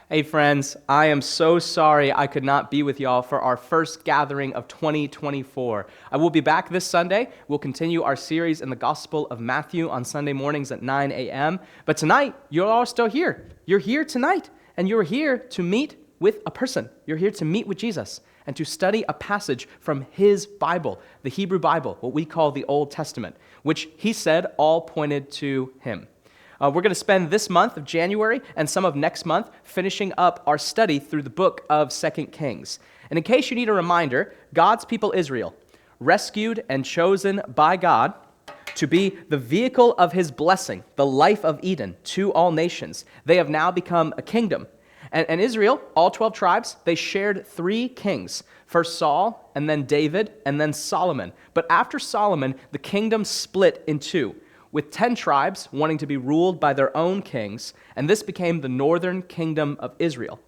Hey friends, I am so sorry I could not be with y'all for our first gathering of 2024. I will be back this Sunday. We'll continue our series in the Gospel of Matthew on Sunday mornings at 9 a.m. But tonight, you're all still here. You're here tonight, and you're here to meet with a person. You're here to meet with Jesus and to study a passage from his Bible, the Hebrew Bible, what we call the Old Testament, which he said all pointed to him. We're going to spend this month of January and some of next month finishing up our study through the book of 2 Kings. And in case you need a reminder, God's people Israel, rescued and chosen by God to be the vehicle of his blessing, the life of Eden to all nations. They have now become a kingdom. And Israel, all 12 tribes, they shared 3 kings. First Saul, and then David, and then Solomon. But after Solomon, the kingdom split in 2. With 10 tribes wanting to be ruled by their own kings, and this became the northern kingdom of Israel.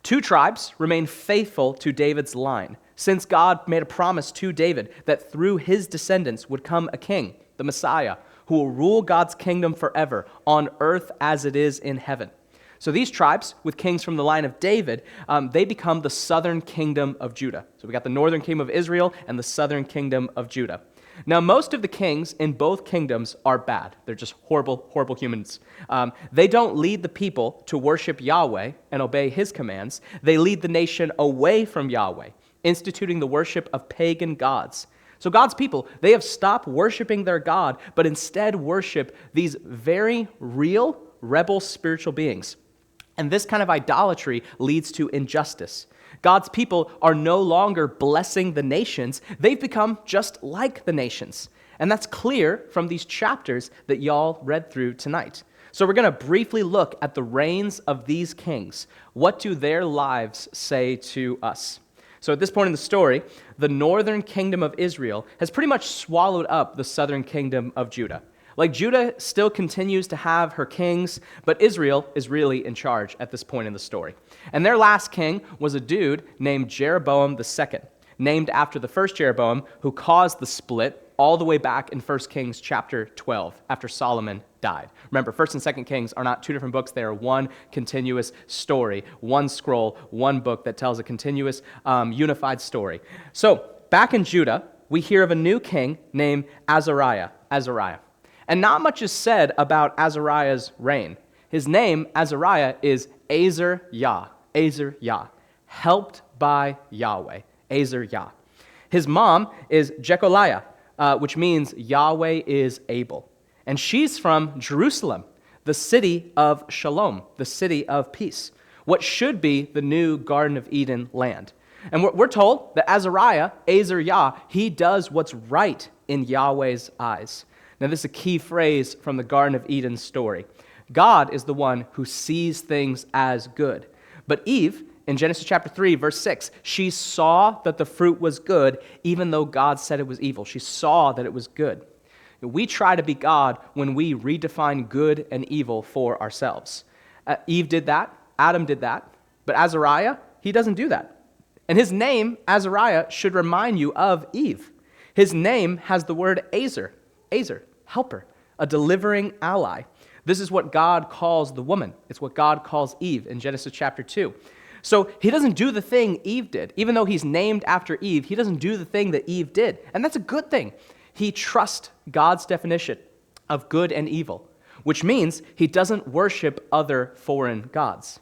2 tribes remained faithful to David's line, since God made a promise to David that through his descendants would come a king, the Messiah, who will rule God's kingdom forever on earth as it is in heaven. So these tribes, with kings from the line of David, they become the southern kingdom of Judah. So we got the northern kingdom of Israel and the southern kingdom of Judah. Now, most of the kings in both kingdoms are bad. They're just horrible, horrible humans. They don't lead the people to worship Yahweh and obey his commands. They lead the nation away from Yahweh, instituting the worship of pagan gods. So God's people, they have stopped worshiping their God, but instead worship these very real, rebel spiritual beings. And this kind of idolatry leads to injustice. God's people are no longer blessing the nations. They've become just like the nations. And that's clear from these chapters that y'all read through tonight. So we're going to briefly look at the reigns of these kings. What do their lives say to us? So at this point in the story, the northern kingdom of Israel has pretty much swallowed up the southern kingdom of Judah. Like Judah still continues to have her kings, but Israel is really in charge at this point in the story. And their last king was a dude named Jeroboam II, named after the first Jeroboam who caused the split all the way back in 1 Kings chapter 12 after Solomon died. Remember, 1st and 2nd Kings are not 2 different books. They are one continuous story, one scroll, one book that tells a continuous unified story. So back in Judah, we hear of a new king named Azariah. And not much is said about Azariah's reign. His name, Azariah, is Azar-Yah, helped by Yahweh, Azar-Yah. His mom is Jecoliah, which means Yahweh is able. And she's from Jerusalem, the city of Shalom, the city of peace, what should be the new Garden of Eden land. And we're told that Azariah, Azar-Yah, he does what's right in Yahweh's eyes. Now, this is a key phrase from the Garden of Eden story. God is the one who sees things as good. But Eve, in Genesis chapter 3, verse 6, she saw that the fruit was good, even though God said it was evil. She saw that it was good. We try to be God when we redefine good and evil for ourselves. Eve did that. Adam did that. But Azariah, he doesn't do that. And his name, Azariah, should remind you of Eve. His name has the word Azar, helper, a delivering ally. This is what God calls the woman. It's what God calls Eve in Genesis chapter 2. So he doesn't do the thing Eve did. Even though he's named after Eve, he doesn't do the thing that Eve did. And that's a good thing. He trusts God's definition of good and evil, which means he doesn't worship other foreign gods.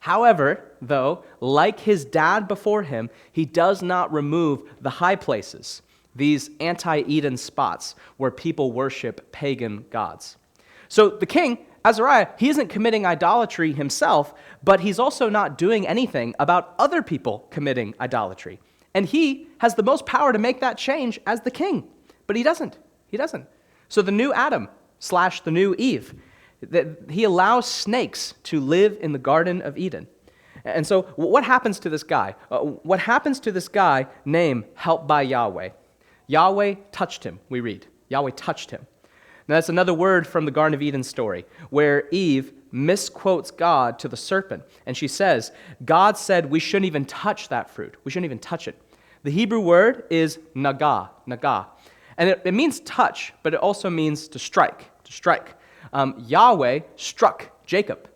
However, though, like his dad before him, he does not remove the high places, these anti-Eden spots where people worship pagan gods. So the king, Azariah, he isn't committing idolatry himself, but he's also not doing anything about other people committing idolatry. And he has the most power to make that change as the king, but he doesn't. So the new Adam / the new Eve, he allows snakes to live in the Garden of Eden. And so what happens to this guy? What happens to this guy named helped by Yahweh? Yahweh touched him, we read. Yahweh touched him. Now that's another word from the Garden of Eden story, where Eve misquotes God to the serpent, and she says, God said we shouldn't even touch that fruit. We shouldn't even touch it. The Hebrew word is nagah. And it means touch, but it also means to strike. Yahweh struck Jacob,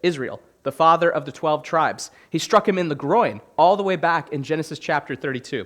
Israel, the father of the 12 tribes. He struck him in the groin all the way back in Genesis chapter 32.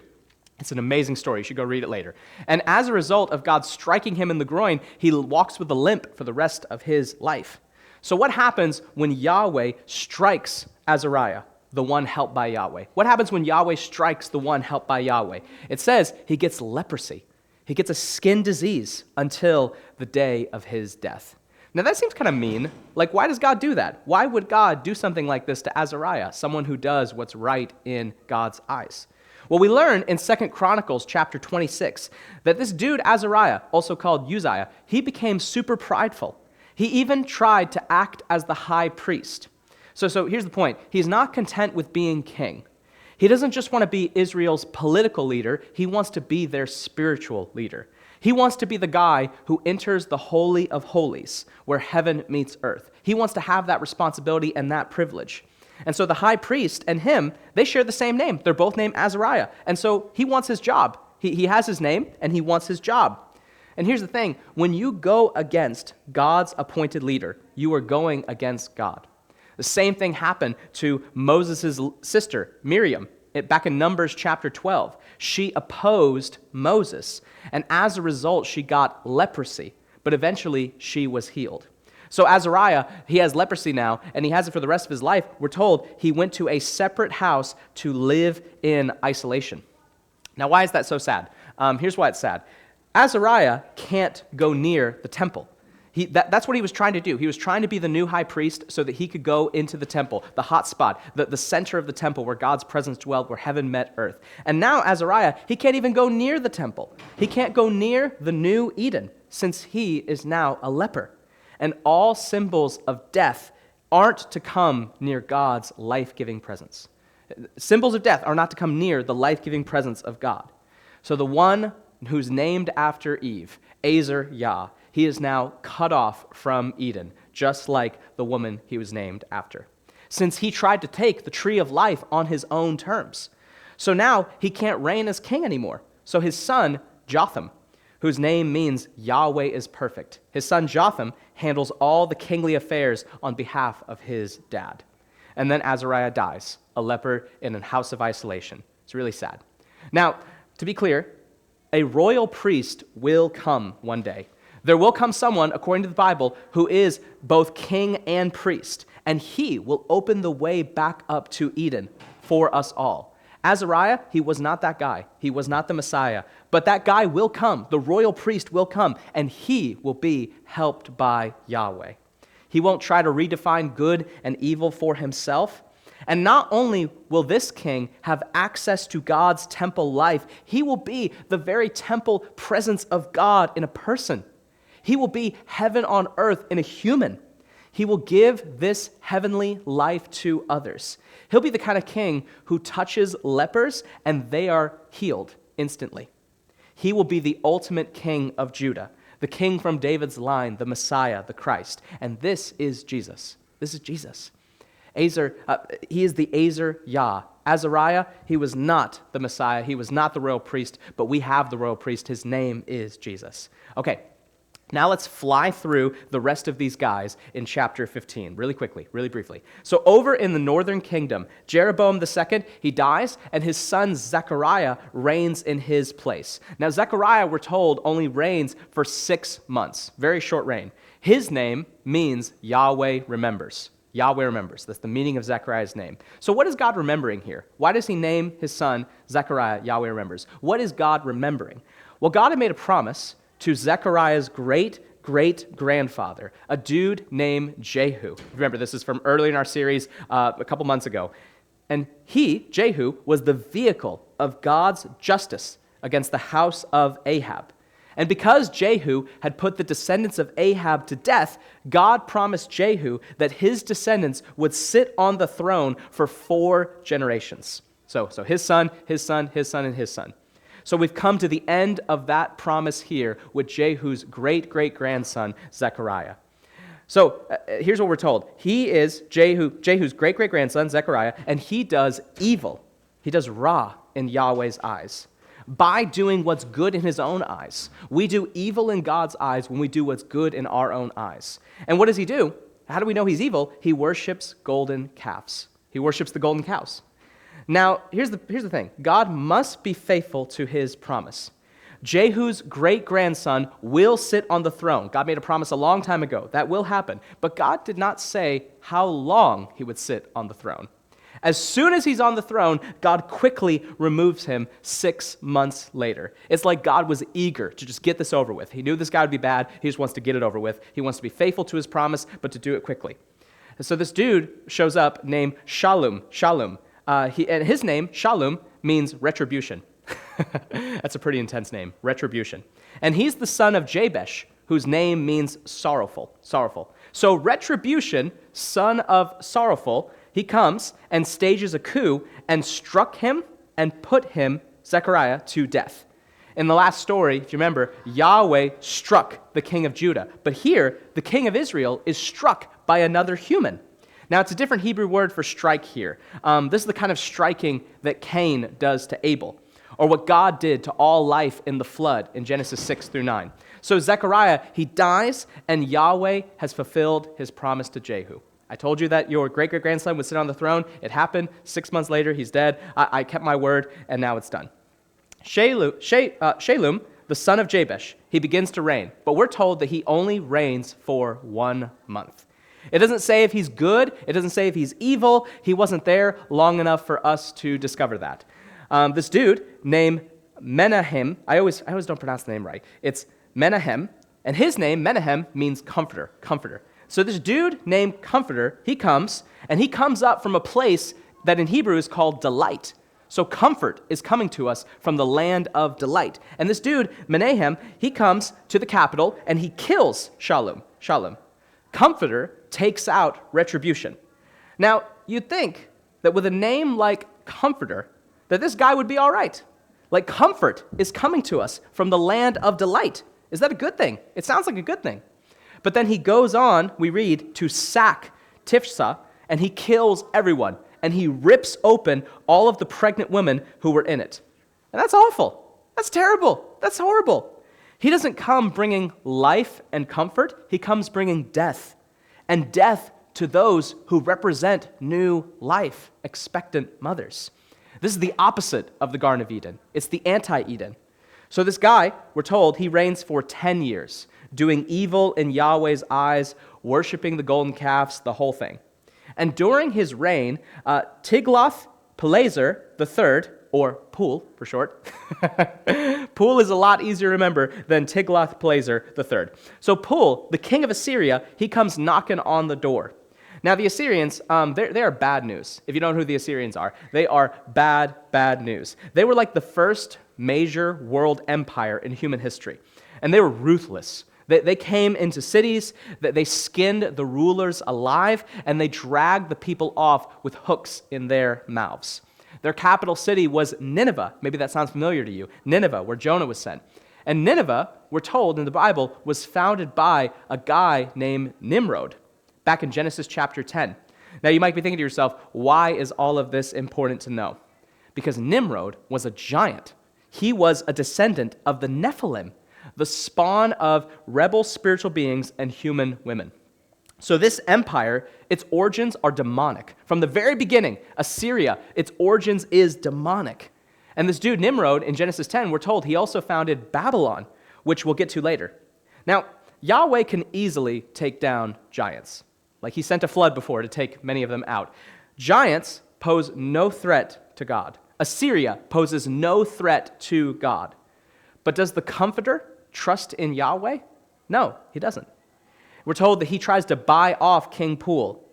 It's an amazing story. You should go read it later. And as a result of God striking him in the groin, he walks with a limp for the rest of his life. So what happens when Yahweh strikes Azariah, the one helped by Yahweh? What happens when Yahweh strikes the one helped by Yahweh? It says he gets leprosy. He gets a skin disease until the day of his death. Now that seems kind of mean. Like, why does God do that? Why would God do something like this to Azariah, someone who does what's right in God's eyes? Well, we learn in 2 Chronicles chapter 26 that this dude Azariah, also called Uzziah, he became super prideful. He even tried to act as the high priest. So here's the point. He's not content with being king. He doesn't just want to be Israel's political leader. He wants to be their spiritual leader. He wants to be the guy who enters the Holy of Holies, where heaven meets earth. He wants to have that responsibility and that privilege. And so the high priest and him, they share the same name. They're both named Azariah. And so he wants his job. He has his name, and he wants his job. And here's the thing. When you go against God's appointed leader, you are going against God. The same thing happened to Moses' sister, Miriam, back in Numbers chapter 12. She opposed Moses, and as a result, she got leprosy. But eventually, she was healed. So Azariah, he has leprosy now, and he has it for the rest of his life. We're told he went to a separate house to live in isolation. Now, why is that so sad? Here's why it's sad. Azariah can't go near the temple. That's what he was trying to do. He was trying to be the new high priest so that he could go into the temple, the hot spot, the center of the temple where God's presence dwelled, where heaven met earth. And now Azariah, he can't even go near the temple. He can't go near the new Eden since he is now a leper. And all symbols of death aren't to come near God's life-giving presence. Symbols of death are not to come near the life-giving presence of God. So the one who's named after Eve, Azar-Yah, he is now cut off from Eden, just like the woman he was named after, since he tried to take the tree of life on his own terms. So now he can't reign as king anymore. So his son, Jotham, whose name means Yahweh is perfect, his son Jotham handles all the kingly affairs on behalf of his dad. And then Azariah dies, a leper in a house of isolation. It's really sad. Now, to be clear, a royal priest will come one day. There will come someone, according to the Bible, who is both king and priest, and he will open the way back up to Eden for us all. Azariah, he was not that guy. He was not the Messiah. But that guy will come. The royal priest will come, and he will be helped by Yahweh. He won't try to redefine good and evil for himself. And not only will this king have access to God's temple life, he will be the very temple presence of God in a person. He will be heaven on earth in a human. He will give this heavenly life to others. He'll be the kind of king who touches lepers and they are healed instantly. He will be the ultimate king of Judah, the king from David's line, the Messiah, the Christ. And this is Jesus. This is Jesus. He is the Azar-Yah. Azariah, he was not the Messiah. He was not the royal priest, but we have the royal priest. His name is Jesus. Okay. Now let's fly through the rest of these guys in chapter 15, really quickly, really briefly. So over in the northern kingdom, Jeroboam II, he dies, and his son Zechariah reigns in his place. Now Zechariah, we're told, only reigns for 6 months, very short reign. His name means Yahweh remembers. Yahweh remembers. That's the meaning of Zechariah's name. So what is God remembering here? Why does he name his son Zechariah, Yahweh remembers? What is God remembering? Well, God had made a promise to Zechariah's great-great-grandfather, a dude named Jehu. Remember, this is from earlier in our series a couple months ago. And Jehu, was the vehicle of God's justice against the house of Ahab. And because Jehu had put the descendants of Ahab to death, God promised Jehu that his descendants would sit on the throne for 4 generations. So his son, his son, his son, and his son. So we've come to the end of that promise here with Jehu's great-great-grandson, Zechariah. So here's what we're told. He is Jehu's great-great-grandson, Zechariah, and he does evil. He does ra in Yahweh's eyes. By doing what's good in his own eyes. We do evil in God's eyes when we do what's good in our own eyes. And what does he do? How do we know he's evil? He worships golden calves. He worships the golden cows. Now, here's the thing. God must be faithful to his promise. Jehu's great-grandson will sit on the throne. God made a promise a long time ago. That will happen. But God did not say how long he would sit on the throne. As soon as he's on the throne, God quickly removes him 6 months later. It's like God was eager to just get this over with. He knew this guy would be bad. He just wants to get it over with. He wants to be faithful to his promise, but to do it quickly. And so this dude shows up named Shallum. And his name, Shallum, means retribution. That's a pretty intense name, retribution. And he's the son of Jabesh, whose name means sorrowful. So retribution, son of sorrowful, he comes and stages a coup and struck him and put him, Zechariah, to death. In the last story, if you remember, Yahweh struck the king of Judah. But here, the king of Israel is struck by another human. Now, it's a different Hebrew word for strike here. This is the kind of striking that Cain does to Abel, or what God did to all life in the flood in Genesis 6 through 9. So Zechariah, he dies, and Yahweh has fulfilled his promise to Jehu. I told you that your great-great-grandson would sit on the throne. It happened. 6 months later, he's dead. I kept my word, and now it's done. Shallum, the son of Jabesh, he begins to reign, but we're told that he only reigns for 1 month. It doesn't say if he's good. It doesn't say if he's evil. He wasn't there long enough for us to discover that. This dude named Menahem, I always don't pronounce the name right. It's Menahem, and his name, Menahem, means comforter. So this dude named Comforter, he comes up from a place that in Hebrew is called delight. So comfort is coming to us from the land of delight. And this dude, Menahem, he comes to the capital and he kills Shallum. Comforter takes out retribution. Now, you'd think that with a name like Comforter, that this guy would be all right. Like comfort is coming to us from the land of delight. Is that a good thing? It sounds like a good thing. But then he goes on, we read, to sack Tifsa, and he kills everyone, and he rips open all of the pregnant women who were in it. And that's awful. That's terrible. That's horrible. He doesn't come bringing life and comfort. He comes bringing death, and death to those who represent new life, expectant mothers. This is the opposite of the Garden of Eden. It's the anti-Eden. So this guy, we're told, he reigns for 10 years, doing evil in Yahweh's eyes, worshiping the golden calves, the whole thing. And during his reign, Tiglath-Pileser III, or Pul for short. Pul is a lot easier to remember than Tiglath-Pileser III. So Pul, the king of Assyria, he comes knocking on the door. Now the Assyrians, they are bad news. If you don't know who the Assyrians are, they are bad news. They were like the first major world empire in human history. And they were ruthless. They came into cities, they skinned the rulers alive, and they dragged the people off with hooks in their mouths. Their capital city was Nineveh. Maybe that sounds familiar to you. Nineveh, where Jonah was sent. And Nineveh, we're told in the Bible, was founded by a guy named Nimrod, back in Genesis chapter 10. Now you might be thinking to yourself, why is all of this important to know? Because Nimrod was a giant. He was a descendant of the Nephilim, the spawn of rebel spiritual beings and human women. So this empire, its origins are demonic. From the very beginning, Assyria, its origins is demonic. And this dude, Nimrod, in Genesis 10, we're told he also founded Babylon, which we'll get to later. Now, Yahweh can easily take down giants. Like he sent a flood before to take many of them out. Giants pose no threat to God. Assyria poses no threat to God. But does the Comforter trust in Yahweh? No, he doesn't. We're told that he tries to buy off King Pul.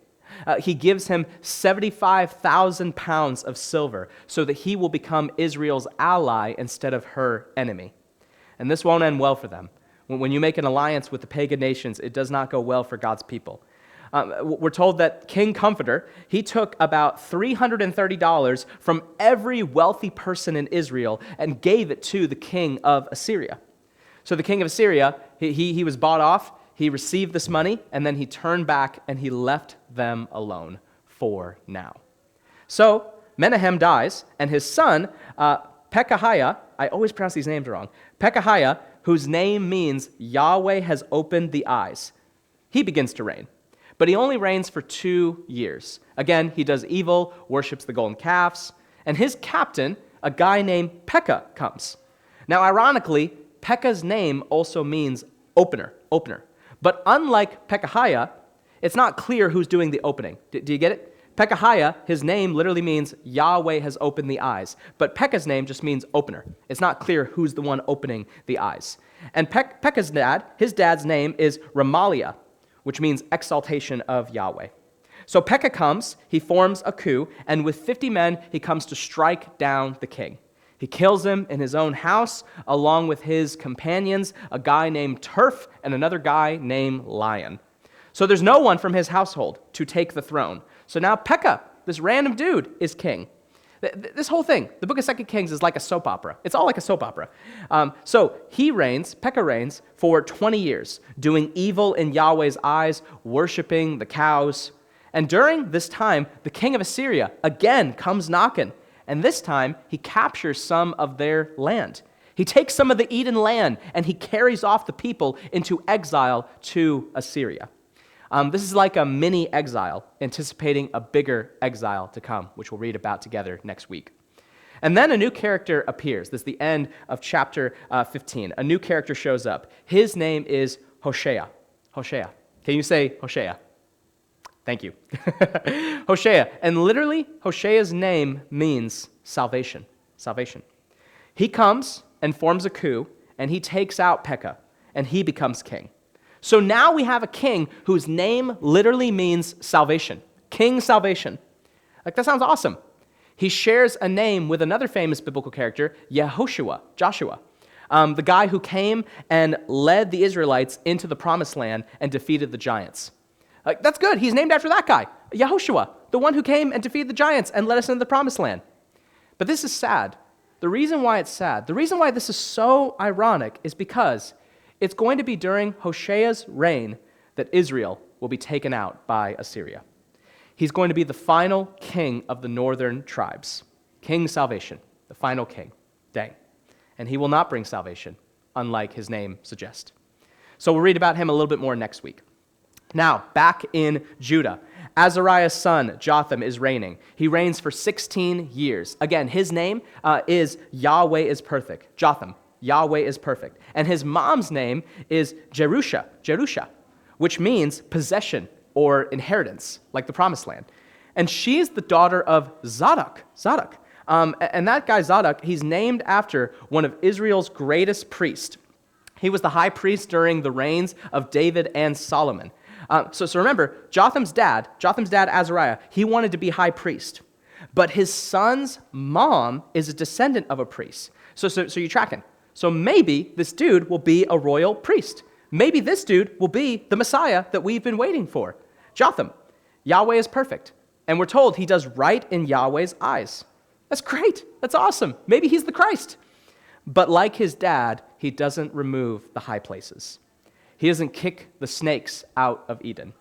He gives him 75,000 pounds of silver so that he will become Israel's ally instead of her enemy. And this won't end well for them. When you make an alliance with the pagan nations, it does not go well for God's people. We're told that King Comforter, he took about $330 from every wealthy person in Israel and gave it to the king of Assyria. So the king of Assyria, he was bought off, he received this money, and then he turned back and he left them alone for now. So Menahem dies, and his son, Pekahiah, I always pronounce these names wrong, Pekahiah, whose name means Yahweh has opened the eyes, he begins to reign. But he only reigns for 2 years. Again, he does evil, worships the golden calves, and his captain, a guy named Pekah, comes. Now, ironically, Pekah's name also means opener. But unlike Pekahiah, it's not clear who's doing the opening. Do you get it? Pekahiah, his name literally means Yahweh has opened the eyes. But Pekah's name just means opener. It's not clear who's the one opening the eyes. And Pekah's dad, his dad's name is Remaliah, which means exaltation of Yahweh. So Pekah comes, he forms a coup, and with 50 men, he comes to strike down the king. He kills him in his own house, along with his companions, a guy named Turf and another guy named Lion. So there's no one from his household to take the throne. So now Pekah, this random dude, is king. This whole thing, the book of 2 Kings, is like a soap opera. It's all like a soap opera. So Pekah reigns for 20 years, doing evil in Yahweh's eyes, worshiping the cows. And during this time, the king of Assyria again comes knocking. And this time, he captures some of their land. He takes some of the Eden land, and he carries off the people into exile to Assyria. This is like a mini exile, anticipating a bigger exile to come, which we'll read about together next week. And then a new character appears. This is the end of chapter 15. A new character shows up. His name is Hoshea. Hoshea. Can you say Hoshea? Thank you. Hoshea. And literally, Hoshea's name means salvation. Salvation. He comes and forms a coup, and he takes out Pekah, and he becomes king. So now we have a king whose name literally means salvation. King Salvation. Like, that sounds awesome. He shares a name with another famous biblical character, Yehoshua, Joshua, the guy who came and led the Israelites into the promised land and defeated the giants. Like, that's good. He's named after that guy, Yehoshua, the one who came and defeated the giants and led us into the promised land. But this is sad. The reason why it's sad, the reason why this is so ironic is because it's going to be during Hoshea's reign that Israel will be taken out by Assyria. He's going to be the final king of the northern tribes. King Salvation, the final king. Dang. And he will not bring salvation, unlike his name suggests. So we'll read about him a little bit more next week. Now, back in Judah, Azariah's son, Jotham, is reigning. He reigns for 16 years. Again, his name is Yahweh is perfect. Jotham, Yahweh is perfect. And his mom's name is Jerusha, which means possession or inheritance, like the promised land. And she's the daughter of Zadok. And that guy Zadok, he's named after one of Israel's greatest priests. He was the high priest during the reigns of David and Solomon. So remember, Jotham's dad, Azariah, he wanted to be high priest. But his son's mom is a descendant of a priest. So you're tracking. So maybe this dude will be a royal priest. Maybe this dude will be the Messiah that we've been waiting for. Jotham, Yahweh is perfect. And we're told he does right in Yahweh's eyes. That's great. That's awesome. Maybe he's the Christ. But like his dad, he doesn't remove the high places. He doesn't kick the snakes out of Eden.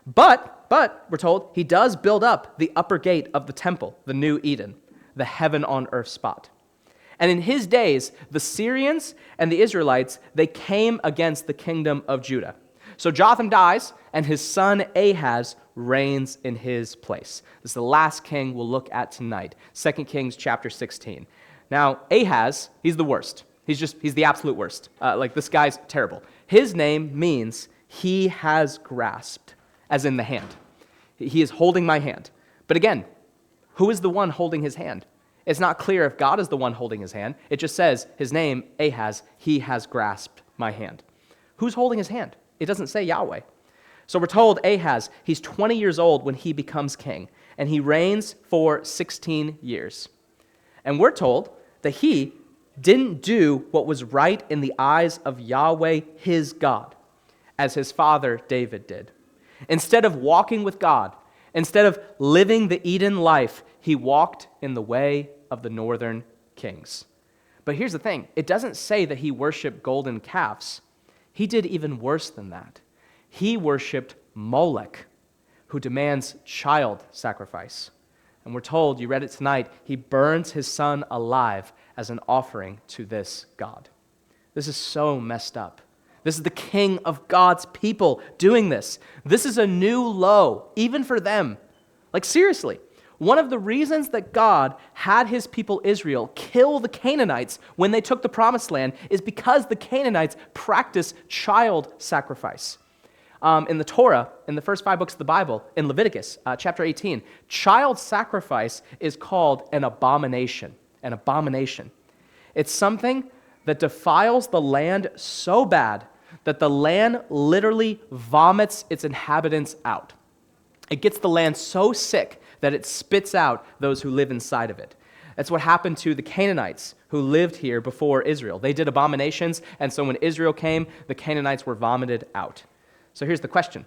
But we're told, he does build up the upper gate of the temple, the new Eden, the heaven on earth spot. And in his days, the Syrians and the Israelites, they came against the kingdom of Judah. So Jotham dies, and his son Ahaz reigns in his place. This is the last king we'll look at tonight, 2 Kings chapter 16. Now, Ahaz, he's the worst. He's the absolute worst. This guy's terrible. His name means he has grasped, as in the hand. He is holding my hand. But again, who is the one holding his hand? It's not clear if God is the one holding his hand. It just says his name, Ahaz, he has grasped my hand. Who's holding his hand? It doesn't say Yahweh. So we're told Ahaz, he's 20 years old when he becomes king, and he reigns for 16 years. And we're told that he didn't do what was right in the eyes of Yahweh, his God, as his father David did. Instead of walking with God, instead of living the Eden life, he walked in the way of the northern kings. But here's the thing. It doesn't say that he worshiped golden calves. He did even worse than that. He worshiped Molech, who demands child sacrifice. And we're told, you read it tonight, he burns his son alive as an offering to this God. This is so messed up. This is the king of God's people doing this. This is a new low, even for them. Like, seriously, one of the reasons that God had his people Israel kill the Canaanites when they took the promised land is because the Canaanites practiced child sacrifice. In the Torah, in the first 5 books of the Bible, in Leviticus chapter 18, child sacrifice is called an abomination. An abomination. It's something that defiles the land so bad that the land literally vomits its inhabitants out. It gets the land so sick that it spits out those who live inside of it. That's what happened to the Canaanites who lived here before Israel. They did abominations, and so when Israel came, the Canaanites were vomited out. So here's the question.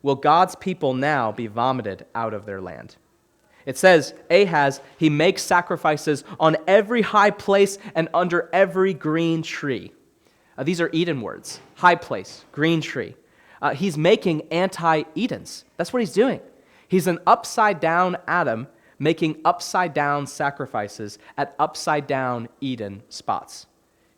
Will God's people now be vomited out of their land? It says, Ahaz, he makes sacrifices on every high place and under every green tree. These are Eden words. High place, green tree. He's making anti-Edens. That's what he's doing. He's an upside-down Adam making upside-down sacrifices at upside-down Eden spots.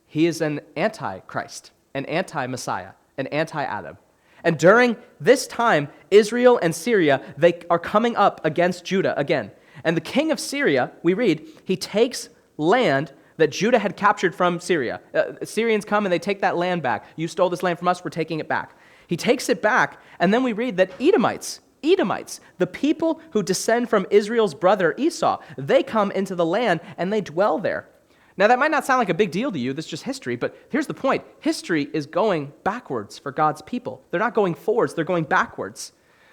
He is an anti-Christ, an anti-Messiah, an anti-Adam. And during this time, Israel and Syria, they are coming up against Judah again. And the king of Syria, we read, he takes land that Judah had captured from Syria. Syrians come and they take that land back. You stole this land from us, we're taking it back. He takes it back, and then we read that Edomites, the people who descend from Israel's brother Esau, they come into the land and they dwell there. Now, that might not sound like a big deal to you. That's just history. But here's the point. History is going backwards for God's people. They're not going forwards. They're going backwards.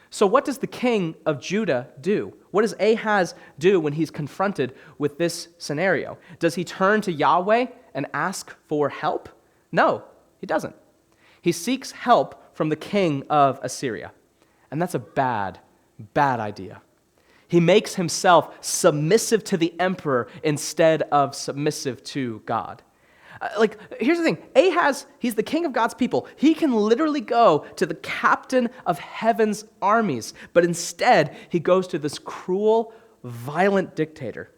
So what does the king of Judah do? What does Ahaz do when he's confronted with this scenario? Does he turn to Yahweh and ask for help? No, he doesn't. He seeks help from the king of Assyria. And that's a bad, bad idea. He makes himself submissive to the emperor instead of submissive to God. Here's the thing. Ahaz, he's the king of God's people. He can literally go to the captain of heaven's armies, but instead he goes to this cruel, violent dictator.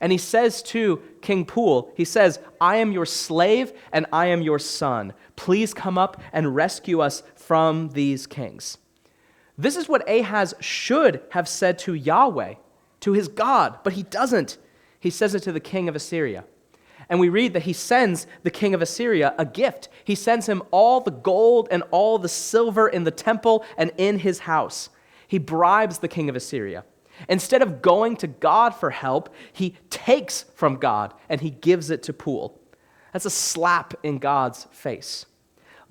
And he says to King Pul, he says, I am your slave and I am your son. Please come up and rescue us from these kings. This is what Ahaz should have said to Yahweh, to his God, but he doesn't. He says it to the king of Assyria. And we read that he sends the king of Assyria a gift. He sends him all the gold and all the silver in the temple and in his house. He bribes the king of Assyria. Instead of going to God for help, he takes from God and he gives it to Pul. That's a slap in God's face.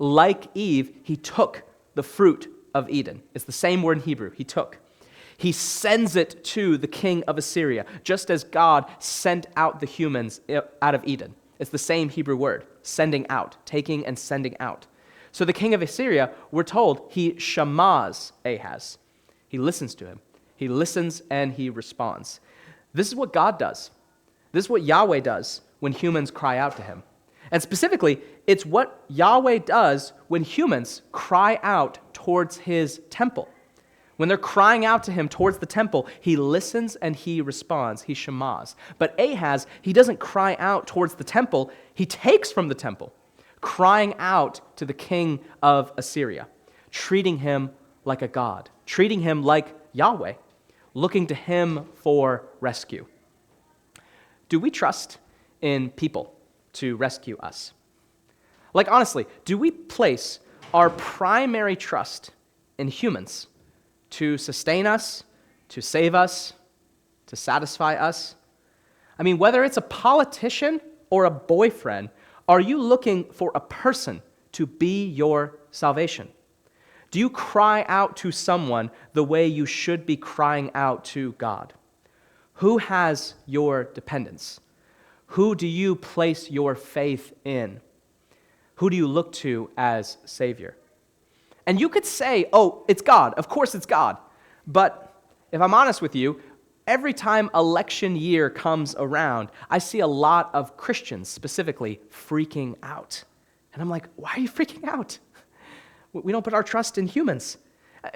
Like Eve, he took the fruit of Eden. It's the same word in Hebrew, he took. He sends it to the king of Assyria, just as God sent out the humans out of Eden. It's the same Hebrew word, sending out, taking and sending out. So the king of Assyria, we're told, he shamas Ahaz. He listens to him. He listens and he responds. This is what God does. This is what Yahweh does when humans cry out to him. And specifically, it's what Yahweh does when humans cry out towards his temple. When they're crying out to him towards the temple, he listens and he responds. He shamas. But Ahaz, he doesn't cry out towards the temple. He takes from the temple, crying out to the king of Assyria, treating him like a god, treating him like Yahweh, looking to him for rescue. Do we trust in people to rescue us? Honestly, do we place our primary trust in humans to sustain us, to save us, to satisfy us? I mean, whether it's a politician or a boyfriend, are you looking for a person to be your salvation? Do you cry out to someone the way you should be crying out to God? Who has your dependence? Who do you place your faith in? Who do you look to as Savior? And you could say, oh, it's God. Of course it's God. But if I'm honest with you, every time election year comes around, I see a lot of Christians specifically freaking out. And I'm like, why are you freaking out? We don't put our trust in humans.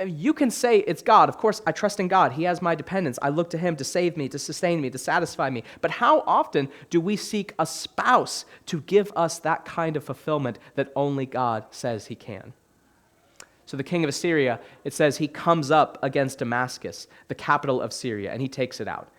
You can say it's God. Of course, I trust in God. He has my dependence. I look to him to save me, to sustain me, to satisfy me. But how often do we seek a spouse to give us that kind of fulfillment that only God says he can? So the king of Assyria, it says he comes up against Damascus, the capital of Syria, and he takes it out.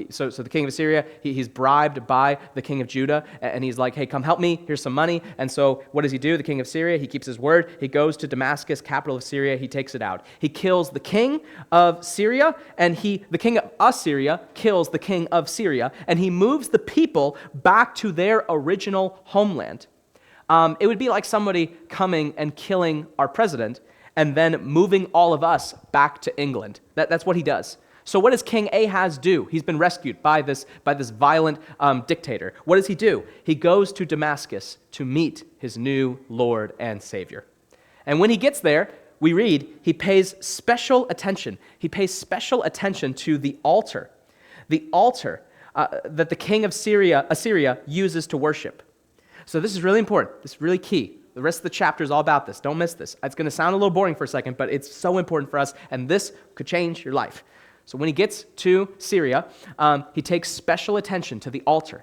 So the king of Assyria, he's bribed by the king of Judah, and he's like, hey, come help me, here's some money. And so what does he do? The king of Syria, he keeps his word. He goes to Damascus, capital of Syria, he takes it out. He kills the king of Syria, and the king of Assyria kills the king of Syria, and he moves the people back to their original homeland. It would be like somebody coming and killing our president and then moving all of us back to England. That's what he does. So what does King Ahaz do? He's been rescued by this violent dictator. What does he do? He goes to Damascus to meet his new Lord and Savior. And when he gets there, we read, he pays special attention. He pays special attention to the altar that the king of Assyria uses to worship. So this is really important. This is really key. The rest of the chapter is all about this. Don't miss this. It's going to sound a little boring for a second, but it's so important for us, and this could change your life. So when he gets to Syria, he takes special attention to the altar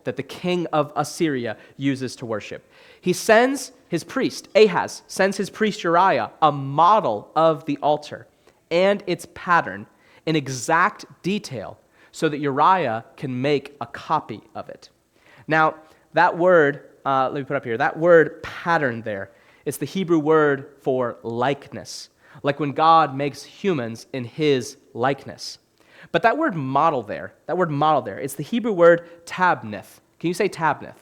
that the king of Assyria uses to worship. He sends his priest, Ahaz, sends his priest Uriah a model of the altar and its pattern in exact detail so that Uriah can make a copy of it. Now, that word, let me put up here, that word pattern there, it's the Hebrew word for likeness. Like when God makes humans in his likeness. But that word model there, it's the Hebrew word tabnith. Can you say tabnith?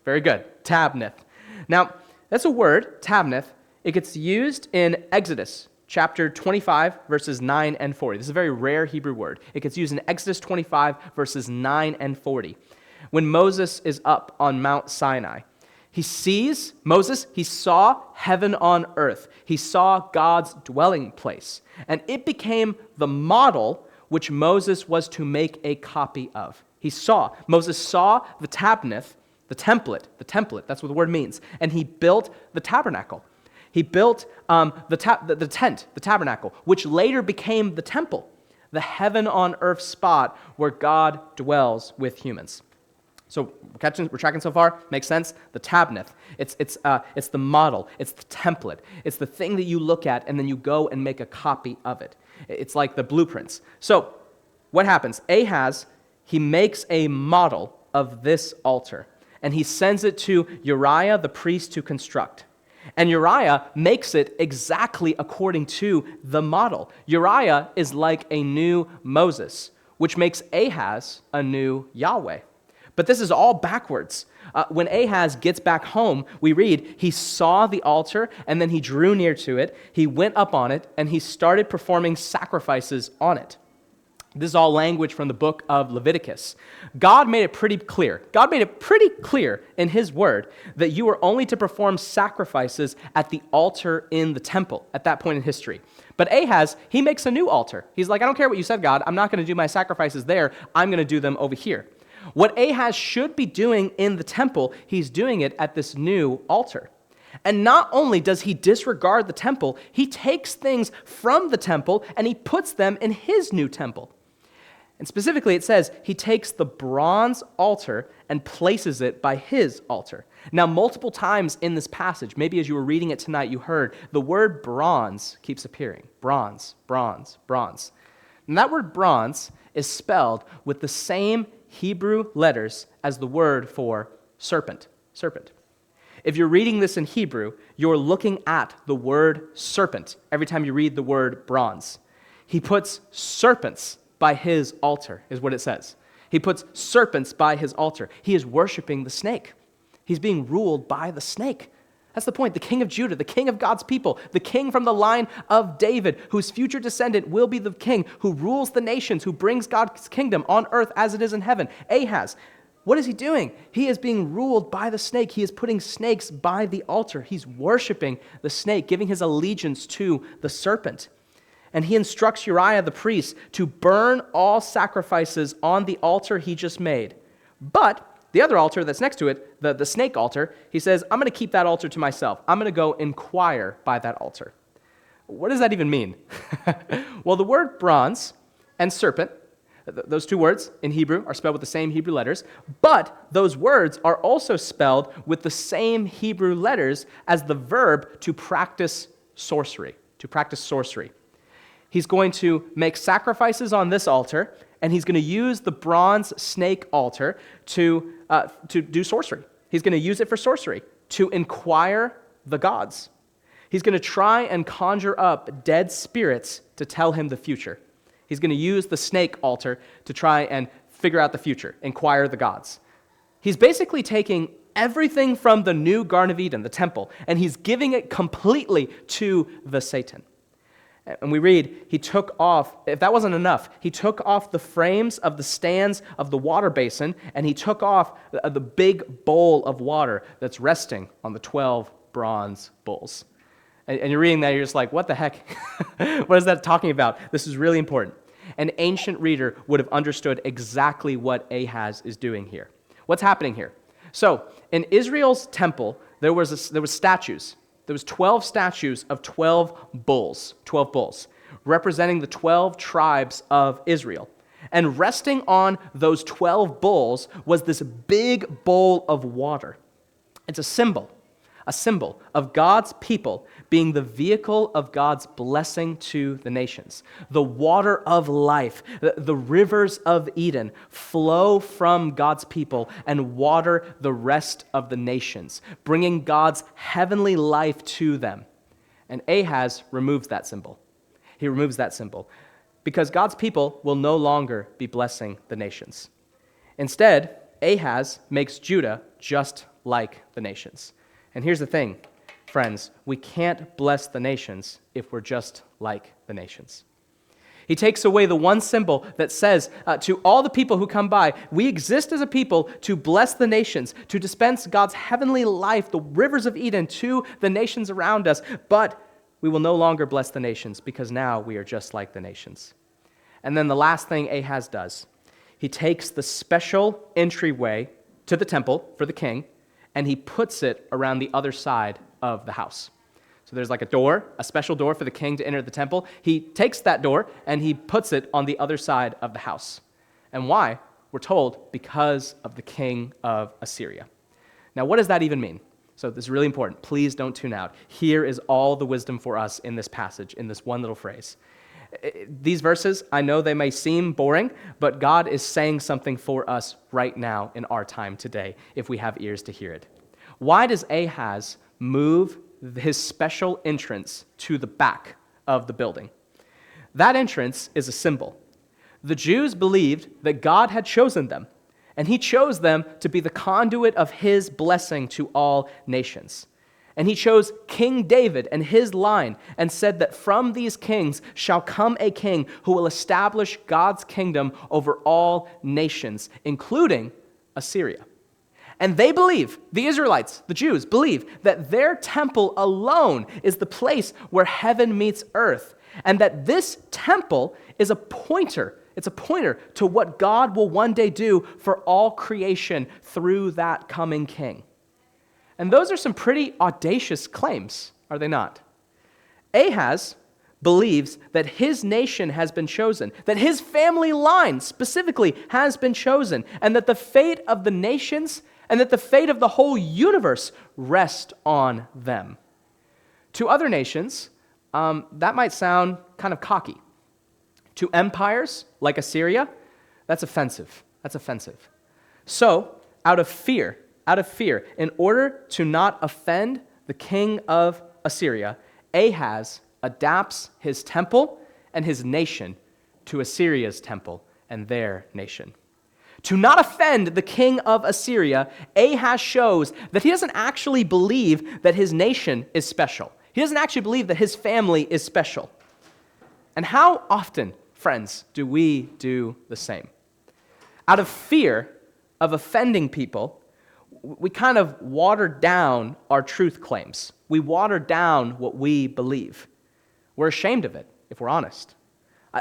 Very good, tabnith. Now, that's a word, tabnith. It gets used in Exodus chapter 25, verses 9 and 40. This is a very rare Hebrew word. It gets used in Exodus 25, verses 9 and 40. When Moses is up on Mount Sinai, he saw heaven on earth. He saw God's dwelling place. And it became the model which Moses was to make a copy of. Moses saw the tabnith, the template, that's what the word means. And he built the tabernacle. He built the tent, the tabernacle, which later became the temple, the heaven on earth spot where God dwells with humans. So we're tracking so far? Makes sense? The tabnith. It's the model. It's the template. It's the thing that you look at and then you go and make a copy of it. It's like the blueprints. So what happens? Ahaz, he makes a model of this altar and he sends it to Uriah the priest to construct. And Uriah makes it exactly according to the model. Uriah is like a new Moses, which makes Ahaz a new Yahweh. But this is all backwards. When Ahaz gets back home, we read, he saw the altar, and then he drew near to it, he went up on it, and he started performing sacrifices on it. This is all language from the book of Leviticus. God made it pretty clear. God made it pretty clear in his word that you were only to perform sacrifices at the altar in the temple at that point in history. But Ahaz, he makes a new altar. He's like, I don't care what you said, God. I'm not going to do my sacrifices there. I'm going to do them over here. What Ahaz should be doing in the temple, he's doing it at this new altar. And not only does he disregard the temple, he takes things from the temple and he puts them in his new temple. And specifically, it says he takes the bronze altar and places it by his altar. Now, multiple times in this passage, maybe as you were reading it tonight, you heard the word bronze keeps appearing. Bronze, bronze, bronze. And that word bronze is spelled with the same Hebrew letters as the word for serpent. Serpent. If you're reading this in Hebrew, you're looking at the word serpent every time you read the word bronze. He puts serpents by his altar, is what it says. He puts serpents by his altar. He is worshiping the snake. He's being ruled by the snake. That's the point. The king of Judah, the king of God's people, the king from the line of David, whose future descendant will be the king who rules the nations, who brings God's kingdom on earth as it is in heaven. Ahaz, what is he doing? He is being ruled by the snake. He is putting snakes by the altar. He's worshiping the snake, giving his allegiance to the serpent. And he instructs Uriah the priest to burn all sacrifices on the altar he just made. But the other altar that's next to it, the snake altar, he says, I'm going to keep that altar to myself. I'm going to go inquire by that altar. What does that even mean? Well, the word bronze and serpent, those two words in Hebrew are spelled with the same Hebrew letters, but those words are also spelled with the same Hebrew letters as the verb to practice sorcery, He's going to make sacrifices on this altar, and he's going to use the bronze snake altar to do sorcery. He's going to use it for sorcery, to inquire the gods. He's going to try and conjure up dead spirits to tell him the future. He's going to use the snake altar to try and figure out the future, inquire the gods. He's basically taking everything from the new Garden of Eden, the temple, and he's giving it completely to the Satan. And we read, he took off, if that wasn't enough, he took off the frames of the stands of the water basin, and he took off the big bowl of water that's resting on the 12 bronze bowls. And you're reading that, you're just like, what the heck? What is that talking about? This is really important. An ancient reader would have understood exactly what Ahaz is doing here. What's happening here? So, in Israel's temple, there was statues. There was 12 statues of 12 bulls, representing the 12 tribes of Israel. And resting on those 12 bulls was this big bowl of water. It's a symbol of God's people being the vehicle of God's blessing to the nations. The water of life, the rivers of Eden flow from God's people and water the rest of the nations, bringing God's heavenly life to them. And Ahaz removes that symbol. He removes that symbol because God's people will no longer be blessing the nations. Instead, Ahaz makes Judah just like the nations. And here's the thing, friends, we can't bless the nations if we're just like the nations. He takes away the one symbol that says to all the people who come by, we exist as a people to bless the nations, to dispense God's heavenly life, the rivers of Eden, to the nations around us, but we will no longer bless the nations because now we are just like the nations. And then the last thing Ahaz does, he takes the special entryway to the temple for the king, and he puts it around the other side of the house. So there's like a door, a special door for the king to enter the temple. He takes that door and he puts it on the other side of the house. And why? We're told because of the king of Assyria. Now, what does that even mean? So this is really important. Please don't tune out. Here is all the wisdom for us in this passage, in this one little phrase. These verses, I know they may seem boring, but God is saying something for us right now in our time today, if we have ears to hear it. Why does Ahaz move his special entrance to the back of the building? That entrance is a symbol. The Jews believed that God had chosen them, and he chose them to be the conduit of his blessing to all nations. And he chose King David and his line and said that from these kings shall come a king who will establish God's kingdom over all nations, including Assyria. And they believe, the Israelites, the Jews, believe that their temple alone is the place where heaven meets earth, and that this temple is a pointer. It's a pointer to what God will one day do for all creation through that coming king. And those are some pretty audacious claims, are they not? Ahaz believes that his nation has been chosen, that his family line specifically has been chosen, and that the fate of the nations and that the fate of the whole universe rest on them. To other nations, that might sound kind of cocky. To empires like Assyria, that's offensive. So, out of fear, in order to not offend the king of Assyria, Ahaz adapts his temple and his nation to Assyria's temple and their nation. To not offend the king of Assyria, Ahaz shows that he doesn't actually believe that his nation is special. He doesn't actually believe that his family is special. And how often, friends, do we do the same? Out of fear of offending people, we kind of water down our truth claims. We water down what we believe. We're ashamed of it, if we're honest.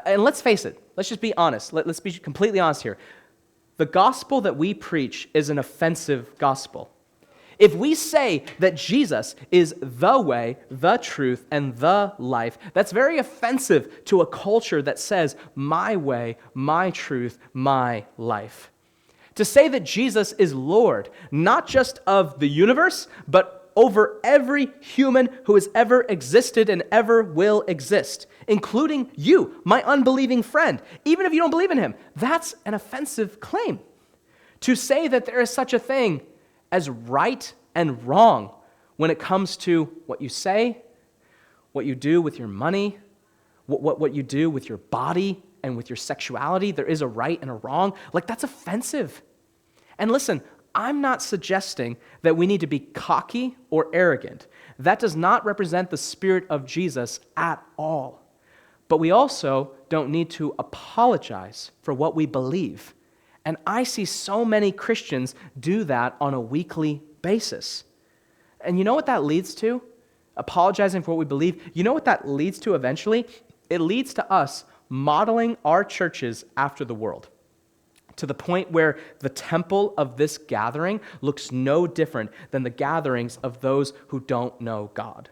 And let's face it. Let's just be honest. Let's be completely honest here. The gospel that we preach is an offensive gospel. If we say that Jesus is the way, the truth, and the life, that's very offensive to a culture that says, my way, my truth, my life. To say that Jesus is Lord, not just of the universe, but over every human who has ever existed and ever will exist, including you, my unbelieving friend, even if you don't believe in him, that's an offensive claim. To say that there is such a thing as right and wrong when it comes to what you say, what you do with your money, what you do with your body and with your sexuality, there is a right and a wrong, like that's offensive. And listen, I'm not suggesting that we need to be cocky or arrogant. That does not represent the Spirit of Jesus at all. But we also don't need to apologize for what we believe. And I see so many Christians do that on a weekly basis. And you know what that leads to? Apologizing for what we believe. You know what that leads to eventually? It leads to us modeling our churches after the world, to the point where the temple of this gathering looks no different than the gatherings of those who don't know God.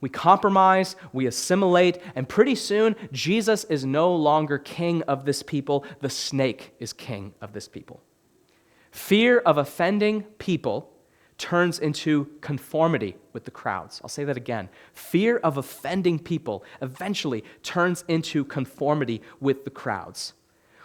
We compromise, we assimilate, and pretty soon, Jesus is no longer king of this people. The snake is king of this people. Fear of offending people turns into conformity with the crowds. I'll say that again. Fear of offending people eventually turns into conformity with the crowds.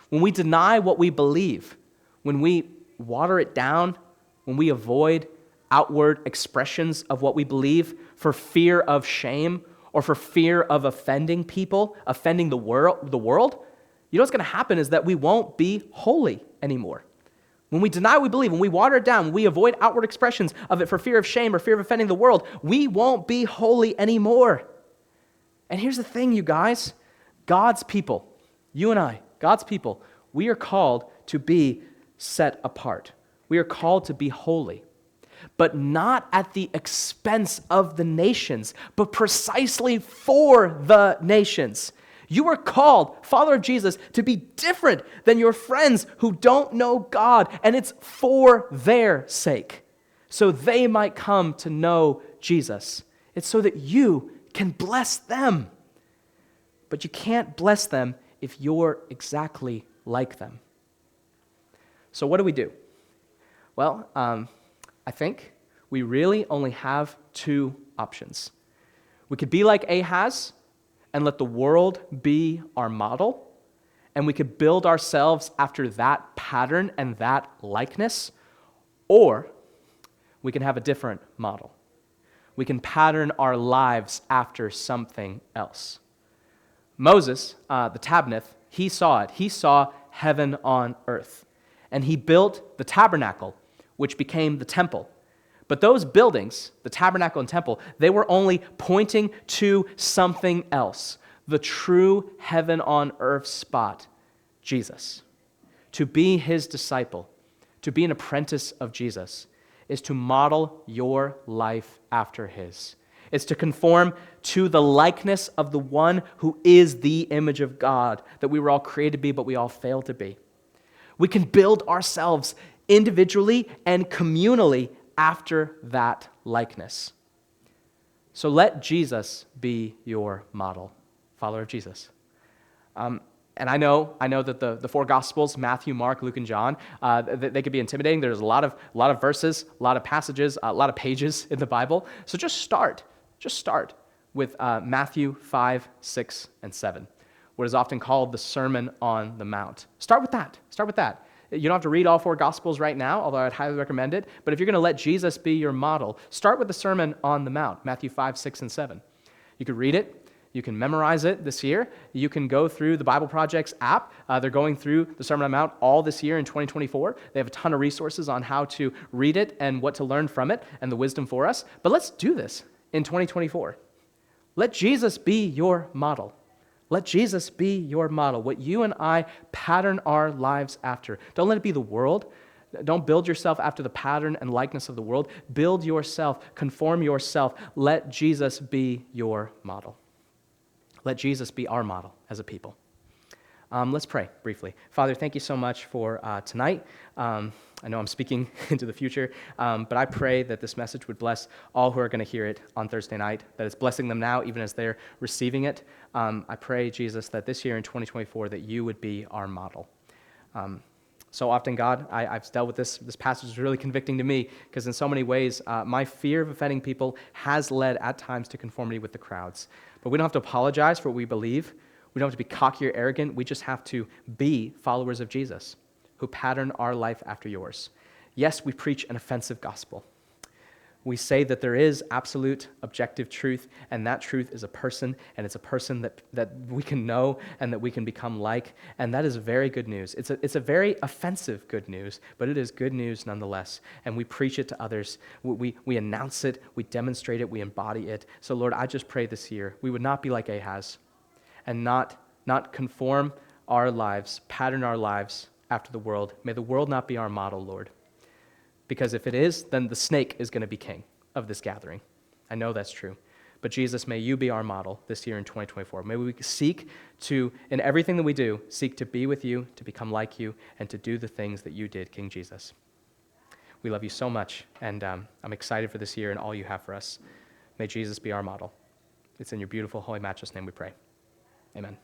When we deny what we believe, when we water it down, when we avoid outward expressions of what we believe for fear of shame or for fear of offending people, offending the world, you know what's going to happen is that we won't be holy anymore. When we deny what we believe, when we water it down, when we avoid outward expressions of it for fear of shame or fear of offending the world, we won't be holy anymore. And here's the thing, you guys. God's people, you and I, God's people, we are called to be set apart. We are called to be holy, but not at the expense of the nations, but precisely for the nations. You are called, follower of Jesus, to be different than your friends who don't know God, and it's for their sake, so they might come to know Jesus. It's so that you can bless them, but you can't bless them if you're exactly like them. So what do? Well, I think we really only have two options. We could be like Ahaz and let the world be our model, and we could build ourselves after that pattern and that likeness, or we can have a different model. We can pattern our lives after something else. Moses, the Tabnith, he saw it. He saw heaven on earth, and he built the tabernacle, which became the temple. But those buildings, the tabernacle and temple, they were only pointing to something else, the true heaven on earth spot, Jesus. To be his disciple, to be an apprentice of Jesus, is to model your life after his. It's to conform to the likeness of the one who is the image of God that we were all created to be, but we all fail to be. We can build ourselves individually and communally after that likeness. So let Jesus be your model, follower of Jesus. And I know that the four Gospels, Matthew, Mark, Luke, and John, they could be intimidating. There's a lot of verses, a lot of passages, a lot of pages in the Bible. So just start with Matthew 5, 6, and 7, what is often called the Sermon on the Mount. Start with that. You don't have to read all four Gospels right now, although I'd highly recommend it. But if you're going to let Jesus be your model, start with the Sermon on the Mount, Matthew 5, 6, and 7. You could read it. You can memorize it this year. You can go through the Bible Project's app. They're going through the Sermon on the Mount all this year in 2024. They have a ton of resources on how to read it and what to learn from it and the wisdom for us. But let's do this in 2024. Let Jesus be your model. Let Jesus be your model, what you and I pattern our lives after. Don't let it be the world. Don't build yourself after the pattern and likeness of the world. Build yourself, conform yourself. Let Jesus be your model. Let Jesus be our model as a people. Let's pray briefly. Father, thank you so much for tonight. I know I'm speaking into the future, but I pray that this message would bless all who are going to hear it on Thursday night, that it's blessing them now even as they're receiving it. I pray, Jesus, that this year in 2024 that you would be our model. So often, God, I've dealt with this. This passage is really convicting to me because in so many ways, my fear of offending people has led at times to conformity with the crowds. But we don't have to apologize for what we believe. We don't have to be cocky or arrogant. We just have to be followers of Jesus who pattern our life after yours. Yes, we preach an offensive gospel. We say that there is absolute objective truth, and that truth is a person, and it's a person that we can know and that we can become like, and that is very good news. It's a very offensive good news, but it is good news nonetheless, and we preach it to others. We announce it, we demonstrate it, we embody it. So Lord, I just pray this year we would not be like Ahaz and not conform our lives, pattern our lives after the world. May the world not be our model, Lord. Because if it is, then the snake is going to be king of this gathering. I know that's true. But Jesus, may you be our model this year in 2024. May we seek to, in everything that we do, seek to be with you, to become like you, and to do the things that you did, King Jesus. We love you so much, and I'm excited for this year and all you have for us. May Jesus be our model. It's in your beautiful, holy, matchless name we pray. Amen.